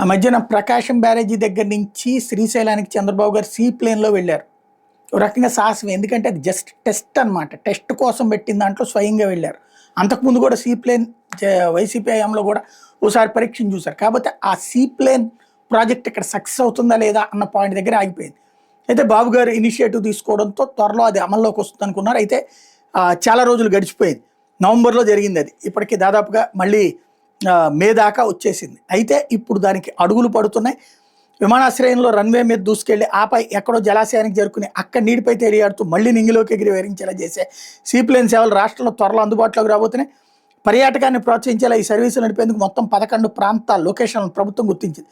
ఆ మధ్యన ప్రకాశం బ్యారేజీ దగ్గర నుంచి శ్రీశైలానికి చంద్రబాబు గారు సీ ప్లేన్‌లో వెళ్లారు. ఓ రకంగా సాహసం. ఎందుకంటే అది జస్ట్ టెస్ట్ అన్నమాట. టెస్ట్ కోసం పెట్టిన దాంట్లో స్వయంగా వెళ్లారు. అంతకుముందు కూడా సీ ప్లేన్ వైసీపీ హయాంలో కూడా ఓసారి పరీక్షను చూశారు. కాకపోతే ఆ సీ ప్లేన్ ప్రాజెక్ట్ ఇక్కడ సక్సెస్ అవుతుందా లేదా అన్న పాయింట్ దగ్గర ఆగిపోయింది. అయితే బాబు గారు ఇనిషియేటివ్ తీసుకోవడంతో త్వరలో అది అమల్లోకి వస్తుందనుకున్నారు. అయితే చాలా రోజులు గడిచిపోయింది. నవంబర్‌లో జరిగిందది. ఇప్పటికి దాదాపుగా మళ్ళీ మే దాకా వచ్చేసింది. అయితే ఇప్పుడు దానికి అడుగులు పడుతున్నాయి. విమానాశ్రయంలో రన్వే మీద దూసుకెళ్ళి ఆపై ఎక్కడో జలాశయానికి చేరుకుని అక్కడ నీటిపై తేలియాడుతూ మళ్ళీ నింగిలోకి ఎగిరి వివరించేలా చేసే సీప్లేన్ సేవలు రాష్ట్రంలో త్వరలో అందుబాటులోకి రాబోతున్నాయి. పర్యాటకాన్ని ప్రోత్సహించేలా ఈ సర్వీసులు నడిపేందుకు మొత్తం 11 ప్రాంతాల లొకేషన్లను ప్రభుత్వం గుర్తించింది.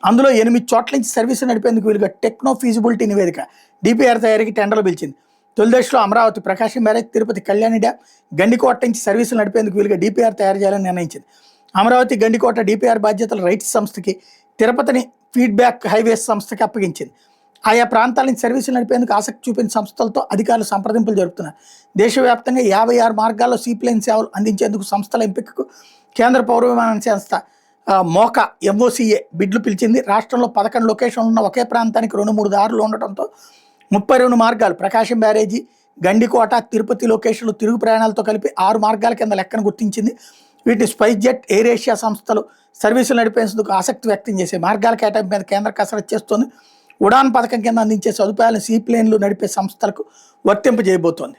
అందులో 8 చోట్ల నుంచి సర్వీసులు నడిపేందుకు వీలుగా టెక్నో ఫీజిబిలిటీ నివేదిక డిపిఆర్ తయారీకి టెండర్లు పిలిచింది. తొలి దశలో అమరావతి, ప్రకాశం బ్యారేజ్, తిరుపతి, కళ్యాణి డ్యాం, గండికోట నుంచి సర్వీసులు నడిపేందుకు వీలుగా డిపిఆర్ తయారు చేయాలని నిర్ణయించింది. అమరావతి, గండికోట డిపిఆర్ బాధ్యతలు రైట్స్ సంస్థకి, తిరుపతిని ఫీడ్బ్యాక్ హైవేస్ సంస్థకి అప్పగించింది. ఆయా ప్రాంతాల నుంచి సర్వీసులు నడిపేందుకు ఆసక్తి చూపిన సంస్థలతో అధికారులు సంప్రదింపులు జరుపుతున్నారు. దేశవ్యాప్తంగా 56 మార్గాల్లో సీప్లేన్ సేవలు అందించేందుకు సంస్థల ఎంపికకు కేంద్ర పౌర విమానయాన సంస్థ మోకా ఎంఓసీఏ బిడ్లు పిలిచింది. రాష్ట్రంలో 11 లొకేషన్లు ఉన్న ఒకే ప్రాంతానికి 2-3 దారులు ఉండటంతో 32 మార్గాలు, ప్రకాశం బ్యారేజీ, గండికోట, తిరుపతి లొకేషన్లు తిరుగు ప్రయాణాలతో కలిపి 6 మార్గాల కింద లెక్కను గుర్తించింది. వీటిని స్పైస్ జెట్, ఎయిర్ ఏషియా సంస్థలు సర్వీసులు నడిపేందుకు ఆసక్తి వ్యక్తం చేసే మార్గాల కేటాయింపు మీద కేంద్ర కసరత్తు చేస్తోంది. ఉడాన్ పథకం కింద అందించే సదుపాయాలను సీప్లేన్లు నడిపే సంస్థలకు వర్తింపజేయబోతోంది.